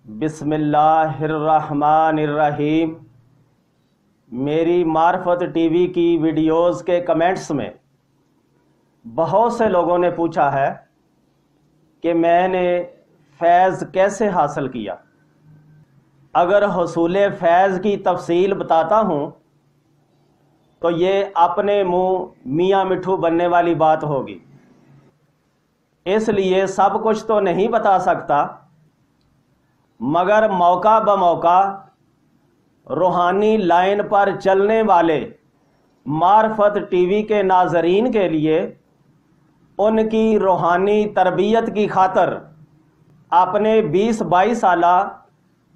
بسم اللہ الرحمن الرحیم۔ میری معرفت ٹی وی کی ویڈیوز کے کمنٹس میں بہت سے لوگوں نے پوچھا ہے کہ میں نے فیض کیسے حاصل کیا۔ اگر حصول فیض کی تفصیل بتاتا ہوں تو یہ اپنے منہ میاں مٹھو بننے والی بات ہوگی، اس لیے سب کچھ تو نہیں بتا سکتا، مگر موقع بموقع روحانی لائن پر چلنے والے معرفت ٹی وی کے ناظرین کے لیے ان کی روحانی تربیت کی خاطر اپنے 20-22 سالہ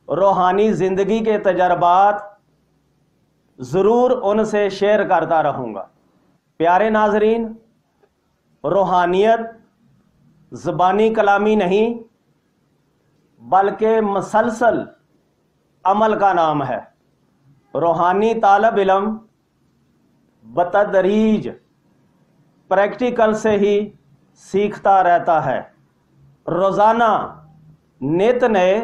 روحانی زندگی کے تجربات ضرور ان سے شیئر کرتا رہوں گا۔ پیارے ناظرین، روحانیت زبانی کلامی نہیں بلکہ مسلسل عمل کا نام ہے۔ روحانی طالب علم بتدریج پریکٹیکل سے ہی سیکھتا رہتا ہے، روزانہ نت نئے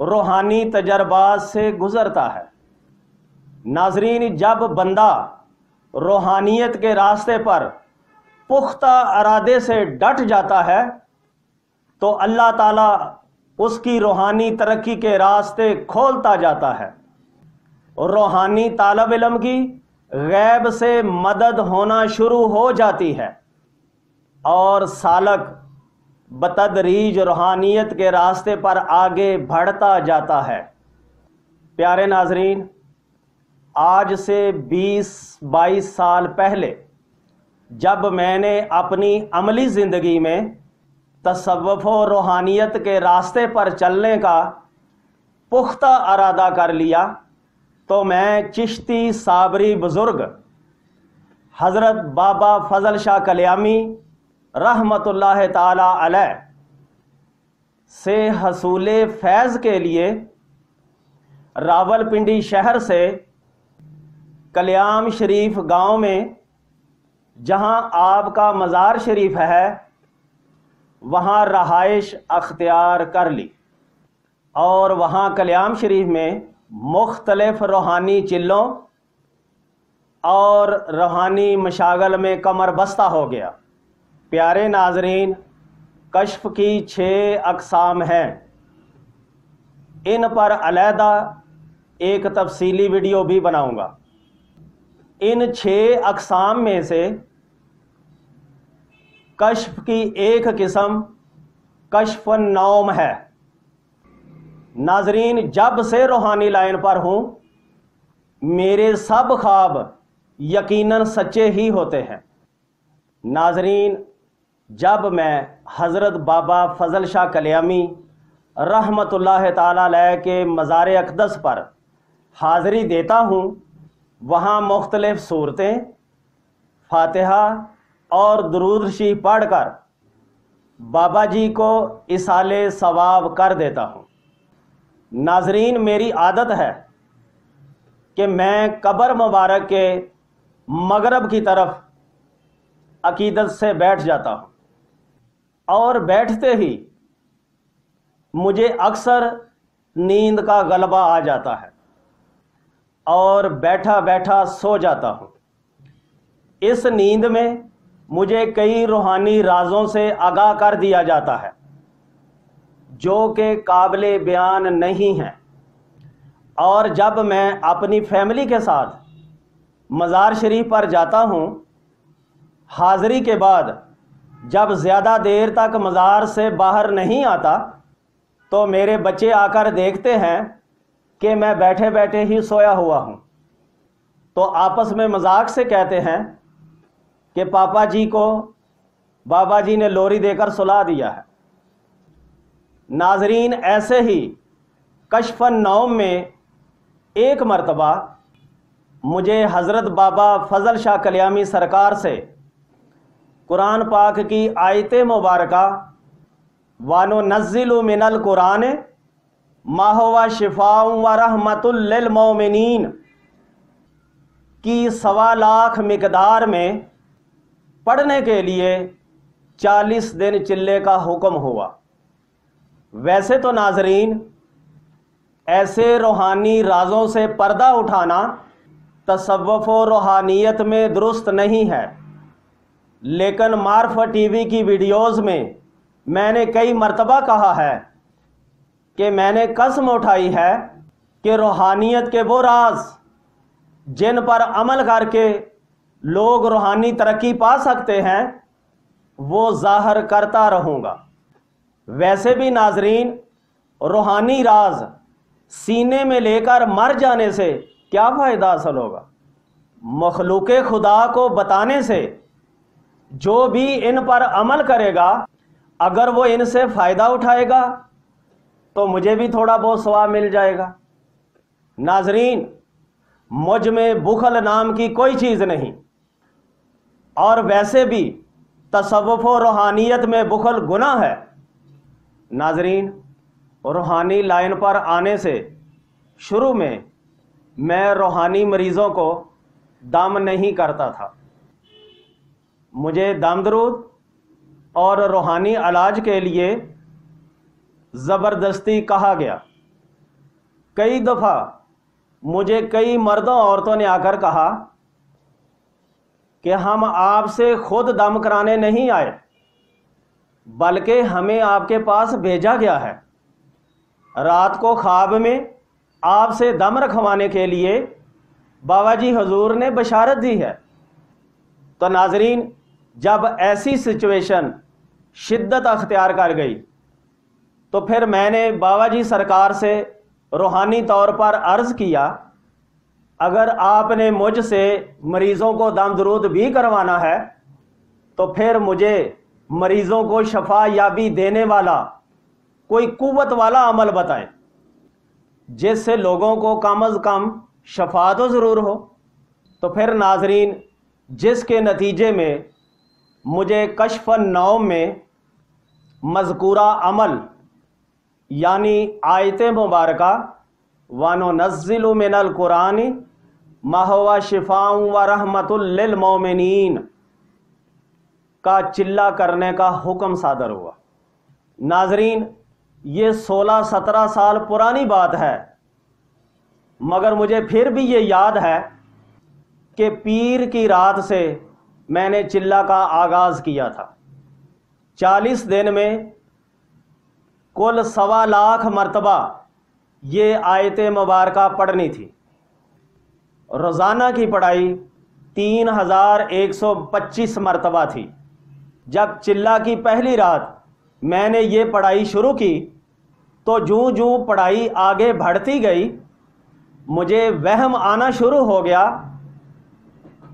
روحانی تجربات سے گزرتا ہے۔ ناظرین، جب بندہ روحانیت کے راستے پر پختہ ارادے سے ڈٹ جاتا ہے تو اللہ تعالیٰ اس کی روحانی ترقی کے راستے کھولتا جاتا ہے۔ روحانی طالب علم کی غیب سے مدد ہونا شروع ہو جاتی ہے اور سالک بتدریج روحانیت کے راستے پر آگے بڑھتا جاتا ہے۔ پیارے ناظرین، آج سے 20-22 سال پہلے جب میں نے اپنی عملی زندگی میں تصوف و روحانیت کے راستے پر چلنے کا پختہ ارادہ کر لیا تو میں چشتی صابری بزرگ حضرت بابا فضل شاہ کلیامی رحمت اللہ تعالی علیہ سے حصول فیض کے لیے راولپنڈی شہر سے کلیام شریف گاؤں میں، جہاں آپ کا مزار شریف ہے، وہاں رہائش اختیار کر لی اور وہاں کلیام شریف میں مختلف روحانی چلوں اور روحانی مشاغل میں کمر بستہ ہو گیا۔ پیارے ناظرین، کشف کی 6 اقسام ہیں، ان پر علیحدہ ایک تفصیلی ویڈیو بھی بناؤں گا۔ ان 6 اقسام میں سے کشف کی ایک قسم کشف النوم ہے۔ ناظرین، جب سے روحانی لائن پر ہوں میرے سب خواب یقیناً سچے ہی ہوتے ہیں۔ ناظرین، جب میں حضرت بابا فضل شاہ کلیامی رحمت اللہ تعالی علیہ کے مزار اقدس پر حاضری دیتا ہوں، وہاں مختلف صورتیں، فاتحہ اور درود شریف پڑھ کر بابا جی کو ایصال ثواب کر دیتا ہوں۔ ناظرین، میری عادت ہے کہ میں قبر مبارک کے مغرب کی طرف عقیدت سے بیٹھ جاتا ہوں اور بیٹھتے ہی مجھے اکثر نیند کا غلبہ آ جاتا ہے اور بیٹھا بیٹھا سو جاتا ہوں۔ اس نیند میں مجھے کئی روحانی رازوں سے آگاہ کر دیا جاتا ہے جو کہ قابل بیان نہیں ہیں، اور جب میں اپنی فیملی کے ساتھ مزار شریف پر جاتا ہوں، حاضری کے بعد جب زیادہ دیر تک مزار سے باہر نہیں آتا تو میرے بچے آ کر دیکھتے ہیں کہ میں بیٹھے بیٹھے ہی سویا ہوا ہوں، تو آپس میں مذاق سے کہتے ہیں کہ پاپا جی کو بابا جی نے لوری دے کر سلا دیا ہے۔ ناظرین، ایسے ہی کشف النوم میں ایک مرتبہ مجھے حضرت بابا فضل شاہ کلیامی سرکار سے قرآن پاک کی آیت مبارکہ وَنُنَزِّلُ مِنَ الْقُرْآنِ مَا هُوَ شِفَاءٌ وَرَحْمَةٌ لِّلْمُؤْمِنِينَ کی 1.25 لاکھ مقدار میں پڑھنے کے لیے 40 دن چلے کا حکم ہوا۔ ویسے تو ناظرین، ایسے روحانی رازوں سے پردہ اٹھانا تصوف و روحانیت میں درست نہیں ہے، لیکن معرفت ٹی وی کی ویڈیوز میں نے کئی مرتبہ کہا ہے کہ میں نے قسم اٹھائی ہے کہ روحانیت کے وہ راز جن پر عمل کر کے لوگ روحانی ترقی پا سکتے ہیں وہ ظاہر کرتا رہوں گا۔ ویسے بھی ناظرین، روحانی راز سینے میں لے کر مر جانے سے کیا فائدہ حاصل ہوگا؟ مخلوق خدا کو بتانے سے جو بھی ان پر عمل کرے گا، اگر وہ ان سے فائدہ اٹھائے گا تو مجھے بھی تھوڑا بہت ثواب مل جائے گا۔ ناظرین، مجھ میں بخل نام کی کوئی چیز نہیں، اور ویسے بھی تصوف و روحانیت میں بخل گناہ ہے۔ ناظرین، روحانی لائن پر آنے سے شروع میں روحانی مریضوں کو دم نہیں کرتا تھا۔ مجھے دم درود اور روحانی علاج کے لیے زبردستی کہا گیا۔ کئی دفعہ مجھے کئی مردوں عورتوں نے آ کر کہا کہ ہم آپ سے خود دم کرانے نہیں آئے، بلکہ ہمیں آپ کے پاس بھیجا گیا ہے۔ رات کو خواب میں آپ سے دم رکھوانے کے لیے بابا جی حضور نے بشارت دی ہے۔ تو ناظرین، جب ایسی سچویشن شدت اختیار کر گئی تو پھر میں نے بابا جی سرکار سے روحانی طور پر عرض کیا، اگر آپ نے مجھ سے مریضوں کو دم درود بھی کروانا ہے تو پھر مجھے مریضوں کو شفا یابی دینے والا کوئی قوت والا عمل بتائیں جس سے لوگوں کو کم از کم شفا تو ضرور ہو۔ تو پھر ناظرین، جس کے نتیجے میں مجھے کشف النوم میں مذکورہ عمل یعنی آیت مبارکہ وَنُنَزِّلُ مِنَ الْقُرْآنِ مَا هُوَ شِفَاءٌ وَرَحْمَةٌ لِّلْمُؤْمِنِينَ کا چلہ کرنے کا حکم صادر ہوا۔ ناظرین، یہ 16-17 سال پرانی بات ہے، مگر مجھے پھر بھی یہ یاد ہے کہ پیر کی رات سے میں نے چلہ کا آغاز کیا تھا۔ 40 دن میں کل 1.25 لاکھ مرتبہ یہ آیت مبارکہ پڑھنی تھی۔ روزانہ کی پڑھائی 3125 مرتبہ تھی۔ جب چلہ کی پہلی رات میں نے یہ پڑھائی شروع کی تو جوں جوں پڑھائی آگے بڑھتی گئی مجھے وہم آنا شروع ہو گیا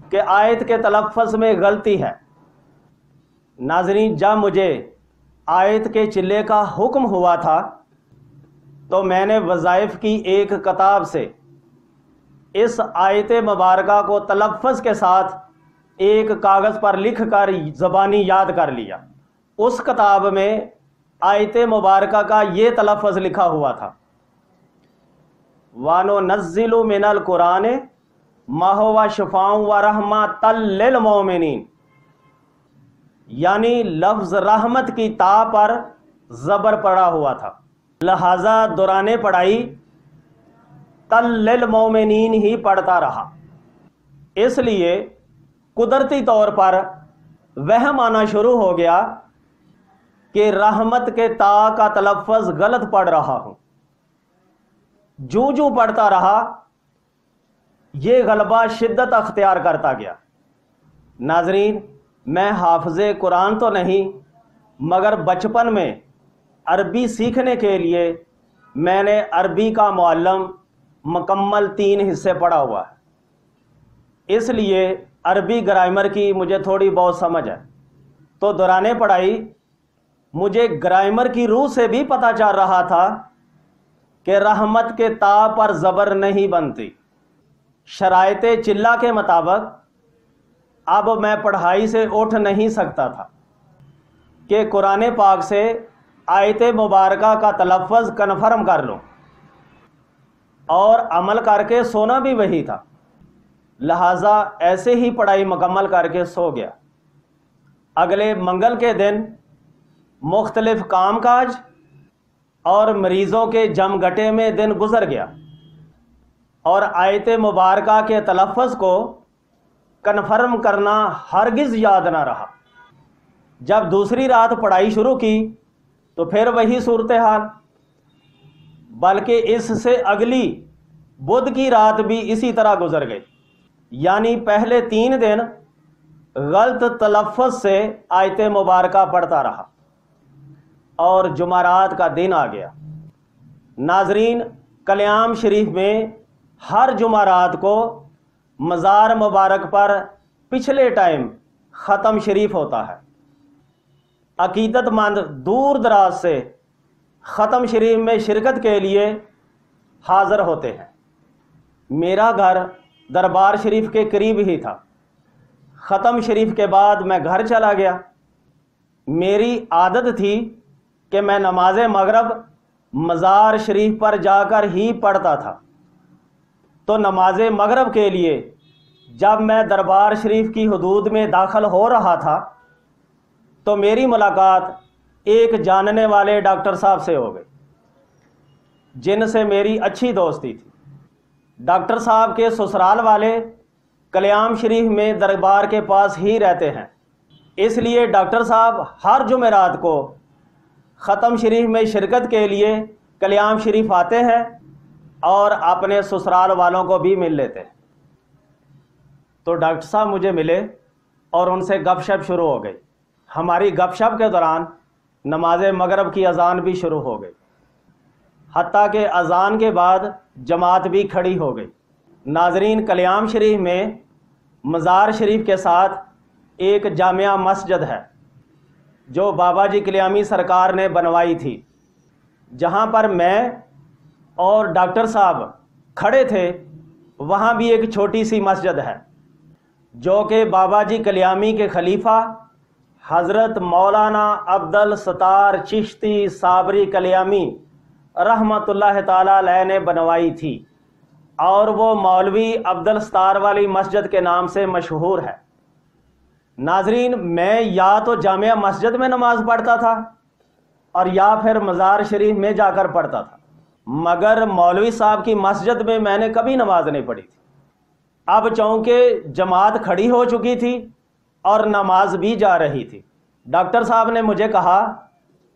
کہ آیت کے تلفظ میں غلطی ہے۔ ناظرین، جب مجھے آیت کے چلے کا حکم ہوا تھا تو میں نے وظائف کی ایک کتاب سے اس آیت مبارکہ کو تلفظ کے ساتھ ایک کاغذ پر لکھ کر زبانی یاد کر لیا۔ اس کتاب میں آیت مبارکہ کا یہ تلفظ لکھا ہوا تھا، وَنُنَزِّلُ مِنَ الْقُرْآنِ مَا هُوَ شِفَاءٌ وَرَحْمَةٌ لِّلْمُؤْمِنِينَ، یعنی لفظ رحمت کی تا پر زبر پڑا ہوا تھا، لہذا دوران پڑھائی تل للمومنین ہی پڑھتا رہا۔ اس لیے قدرتی طور پر وہم آنا شروع ہو گیا کہ رحمت کے تا کا تلفظ غلط پڑھ رہا ہوں۔ جوں جوں پڑھتا رہا یہ غلبہ شدت اختیار کرتا گیا۔ ناظرین، میں حافظ قرآن تو نہیں، مگر بچپن میں عربی سیکھنے کے لیے میں نے عربی کا معلم مکمل 3 حصے پڑھا ہوا ہے، اس لیے عربی گرامر کی مجھے تھوڑی بہت سمجھ ہے۔ تو دوران پڑھائی مجھے گرامر کی روح سے بھی پتہ چل رہا تھا کہ رحمت کے تا پر زبر نہیں بنتی۔ شرائط چلہ کے مطابق اب میں پڑھائی سے اٹھ نہیں سکتا تھا کہ قرآن پاک سے آیت مبارکہ کا تلفظ کنفرم کر لوں، اور عمل کر کے سونا بھی وہی تھا، لہٰذا ایسے ہی پڑھائی مکمل کر کے سو گیا۔ اگلے منگل کے دن مختلف کام کاج اور مریضوں کے جمگٹے میں دن گزر گیا اور آیت مبارکہ کے تلفظ کو کنفرم کرنا ہرگز یاد نہ رہا۔ جب دوسری رات پڑھائی شروع کی تو پھر وہی صورتحال، بلکہ اس سے اگلی بدھ کی رات بھی اسی طرح گزر گئی، یعنی پہلے 3 دن غلط تلفظ سے آیت مبارکہ پڑھتا رہا اور جمعرات کا دن آ گیا۔ ناظرین، کلیام شریف میں ہر جمعرات کو مزار مبارک پر پچھلے ٹائم ختم شریف ہوتا ہے۔ عقیدت مند دور دراز سے ختم شریف میں شرکت کے لیے حاضر ہوتے ہیں۔ میرا گھر دربار شریف کے قریب ہی تھا۔ ختم شریف کے بعد میں گھر چلا گیا۔ میری عادت تھی کہ میں نماز مغرب مزار شریف پر جا کر ہی پڑھتا تھا، تو نماز مغرب کے لیے جب میں دربار شریف کی حدود میں داخل ہو رہا تھا تو میری ملاقات ایک جاننے والے ڈاکٹر صاحب سے ہو گئی جن سے میری اچھی دوستی تھی۔ ڈاکٹر صاحب کے سسرال والے کلیام شریف میں دربار کے پاس ہی رہتے ہیں، اس لیے ڈاکٹر صاحب ہر جمعرات کو ختم شریف میں شرکت کے لیے کلیام شریف آتے ہیں اور اپنے سسرال والوں کو بھی مل لیتے ہیں۔ تو ڈاکٹر صاحب مجھے ملے اور ان سے گپ شپ شروع ہو گئی۔ ہماری گپ شپ کے دوران نماز مغرب کی اذان بھی شروع ہو گئی، حتیٰ کہ اذان کے بعد جماعت بھی کھڑی ہو گئی۔ ناظرین، کلیام شریف میں مزار شریف کے ساتھ ایک جامع مسجد ہے جو بابا جی کلیامی سرکار نے بنوائی تھی، جہاں پر میں اور ڈاکٹر صاحب کھڑے تھے۔ وہاں بھی ایک چھوٹی سی مسجد ہے جو کہ بابا جی کلیامی کے خلیفہ حضرت مولانا عبد الستار چشتی صابری کلیامی رحمۃ اللہ تعالی علیہ نے بنوائی تھی، اور وہ مولوی عبد الستار والی مسجد کے نام سے مشہور ہے۔ ناظرین، میں یا تو جامع مسجد میں نماز پڑھتا تھا اور یا پھر مزار شریف میں جا کر پڑھتا تھا، مگر مولوی صاحب کی مسجد میں میں نے کبھی نماز نہیں پڑھی تھی۔ اب چونکہ جماعت کھڑی ہو چکی تھی اور نماز بھی جا رہی تھی، ڈاکٹر صاحب نے مجھے کہا،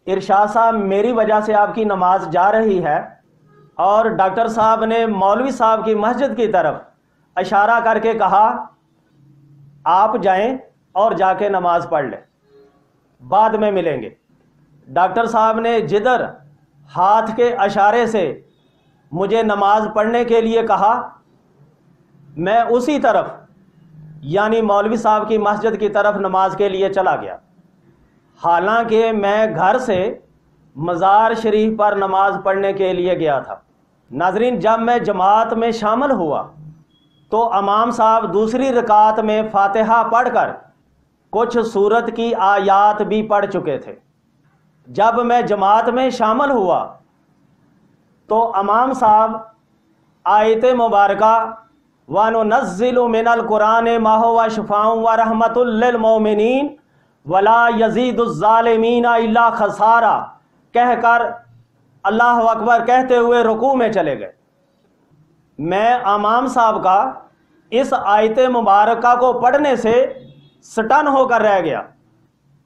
ارشاد صاحب میری وجہ سے آپ کی نماز جا رہی ہے، اور ڈاکٹر صاحب نے مولوی صاحب کی مسجد کی طرف اشارہ کر کے کہا، آپ جائیں اور جا کے نماز پڑھ لیں، بعد میں ملیں گے۔ ڈاکٹر صاحب نے جدھر ہاتھ کے اشارے سے مجھے نماز پڑھنے کے لیے کہا، میں اسی طرف یعنی مولوی صاحب کی مسجد کی طرف نماز کے لیے چلا گیا، حالانکہ میں گھر سے مزار شریف پر نماز پڑھنے کے لیے گیا تھا۔ ناظرین، جب میں جماعت میں شامل ہوا تو امام صاحب دوسری رکعت میں فاتحہ پڑھ کر کچھ سورت کی آیات بھی پڑھ چکے تھے۔ جب میں جماعت میں شامل ہوا تو امام صاحب آیت مبارکہ وَنُنَزِّلُ مِنَ الْقُرْآنِ مَا هُوَ شِفَاءٌ وَرَحْمَةٌ لِّلْمُؤْمِنِينَ وَلَا يَزِيدُ الظَّالِمِينَ إِلَّا خَسَارًا کہہ کر اللہ اکبر کہتے ہوئے رکوع میں چلے گئے۔ میں امام صاحب کا اس آیت مبارکہ کو پڑھنے سے سٹن ہو کر رہ گیا۔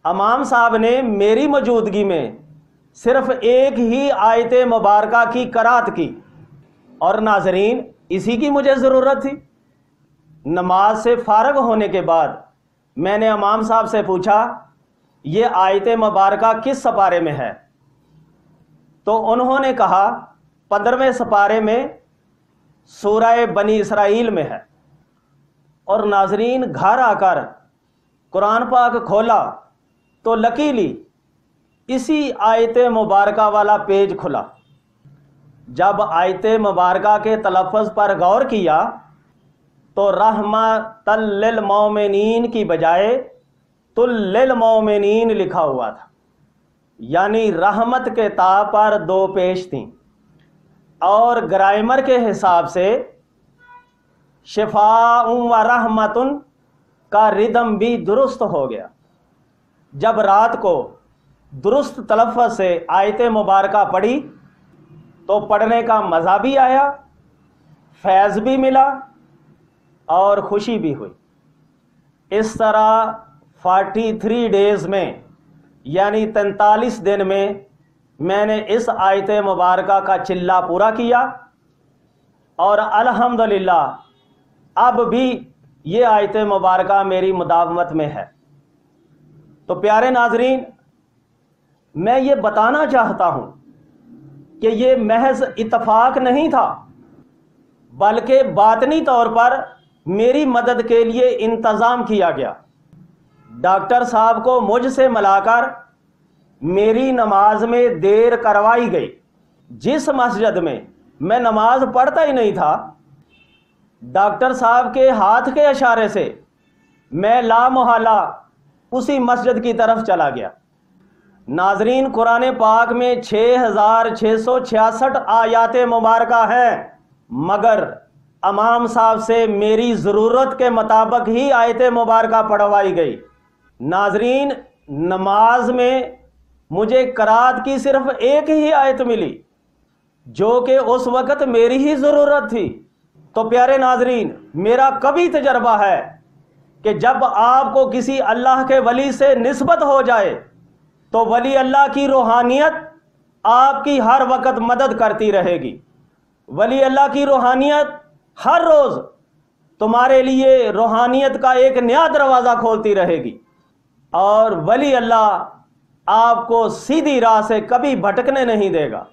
امام صاحب نے میری موجودگی میں صرف ایک ہی آیت مبارکہ کی قرات کی، اور ناظرین اسی کی مجھے ضرورت تھی۔ نماز سے فارغ ہونے کے بعد میں نے امام صاحب سے پوچھا، یہ آیت مبارکہ کس سپارے میں ہے؟ تو انہوں نے کہا 15ویں سپارے میں سورہ بنی اسرائیل میں ہے۔ اور ناظرین، گھر آ کر قرآن پاک کھولا تو لکیلی اسی آیت مبارکہ والا پیج کھلا۔ جب آیت مبارکہ کے تلفظ پر غور کیا تو رحمۃ للمؤمنین کی بجائے للمؤمنین لکھا ہوا تھا، یعنی رحمت کے تا پر 2 پیش تھیں، اور گرامر کے حساب سے شفاء و رحمت کا ردم بھی درست ہو گیا۔ جب رات کو درست تلفظ سے آیت مبارکہ پڑھی تو پڑھنے کا مزہ بھی آیا، فیض بھی ملا اور خوشی بھی ہوئی۔ اس طرح 43 ڈیز میں یعنی 43 دن میں نے اس آیت مبارکہ کا چلہ پورا کیا، اور الحمدللہ اب بھی یہ آیت مبارکہ میری مداومت میں ہے۔ تو پیارے ناظرین، میں یہ بتانا چاہتا ہوں کہ یہ محض اتفاق نہیں تھا، بلکہ باطنی طور پر میری مدد کے لیے انتظام کیا گیا۔ ڈاکٹر صاحب کو مجھ سے ملا کر میری نماز میں دیر کروائی گئی۔ جس مسجد میں میں نماز پڑھتا ہی نہیں تھا، ڈاکٹر صاحب کے ہاتھ کے اشارے سے میں لا محالہ اسی مسجد کی طرف چلا گیا۔ ناظرین، قرآن پاک میں 6666 آیات مبارکہ ہیں، مگر امام صاحب سے میری ضرورت کے مطابق ہی آیت مبارکہ پڑھوائی گئی۔ ناظرین، نماز میں مجھے قرات کی صرف ایک ہی آیت ملی، جو کہ اس وقت میری ہی ضرورت تھی۔ تو پیارے ناظرین، میرا کبھی تجربہ ہے کہ جب آپ کو کسی اللہ کے ولی سے نسبت ہو جائے تو ولی اللہ کی روحانیت آپ کی ہر وقت مدد کرتی رہے گی۔ ولی اللہ کی روحانیت ہر روز تمہارے لیے روحانیت کا ایک نیا دروازہ کھولتی رہے گی، اور ولی اللہ آپ کو سیدھی راہ سے کبھی بھٹکنے نہیں دے گا،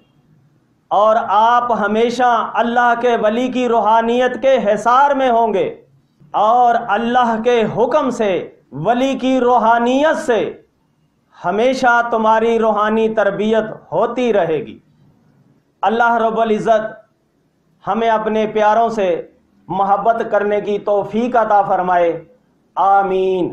اور آپ ہمیشہ اللہ کے ولی کی روحانیت کے حصار میں ہوں گے، اور اللہ کے حکم سے ولی کی روحانیت سے ہمیشہ تمہاری روحانی تربیت ہوتی رہے گی۔ اللہ رب العزت ہمیں اپنے پیاروں سے محبت کرنے کی توفیق عطا فرمائے، آمین۔